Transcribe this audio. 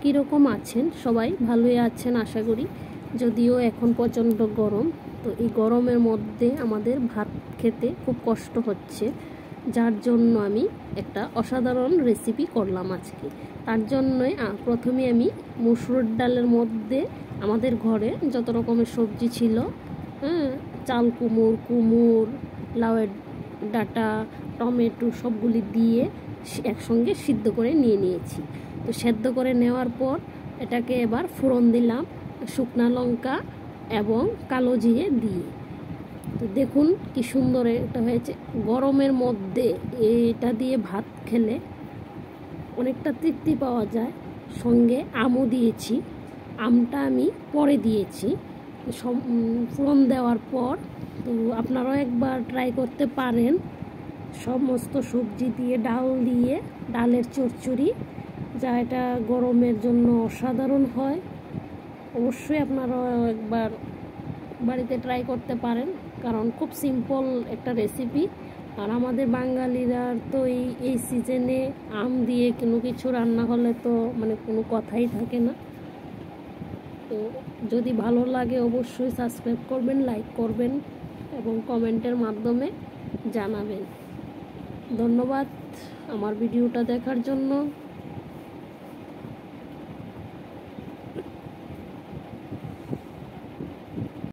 কীরকম আছেন সবাই? ভালোই আছেন আশা করি। যদিও এখন প্রচণ্ড গরম, তো এই গরমের মধ্যে আমাদের ভাত খেতে খুব কষ্ট হচ্ছে, যার জন্য আমি একটা অসাধারণ রেসিপি করলাম আজকে। তার জন্যই প্রথমে আমি মসুর ডালের মধ্যে আমাদের ঘরে যত রকমের সবজি ছিল, চাল কুমড়, লাউয়ের ডাঁটা, টমেটো সবগুলি দিয়ে একসঙ্গে সিদ্ধ করে নিয়েছি। তো সেদ্ধ করে নেওয়ার পর এটাকে এবার ফোড়ন দিলাম শুকনা লঙ্কা এবং কালো জিরে দিয়ে। তো দেখুন কি সুন্দর এটা হয়েছে। গরমের মধ্যে এটা দিয়ে ভাত খেলে অনেকটা তৃপ্তি পাওয়া যায়। সঙ্গে আমও দিয়েছি, আমটা আমি পরে দিয়েছি ফোড়ন দেওয়ার পর। তো আপনারাও একবার ট্রাই করতে পারেন। সমস্ত সবজি দিয়ে ডালের চচ্চড়ি, যা এটা গরমের জন্য অসাধারণ হয়। অবশ্যই আপনারা একবার বাড়িতে ট্রাই করতে পারেন, কারণ খুব সিম্পল একটা রেসিপি। আর আমাদের বাঙালিরা তো এই সিজনে আম দিয়ে কোনো কিছু রান্না হলে তো কোনো কথাই থাকে না। তো যদি ভালো লাগে অবশ্যই সাবস্ক্রাইব করবেন, লাইক করবেন এবং কমেন্টের মাধ্যমে জানাবেন। ধন্যবাদ আমার ভিডিওটা দেখার জন্য।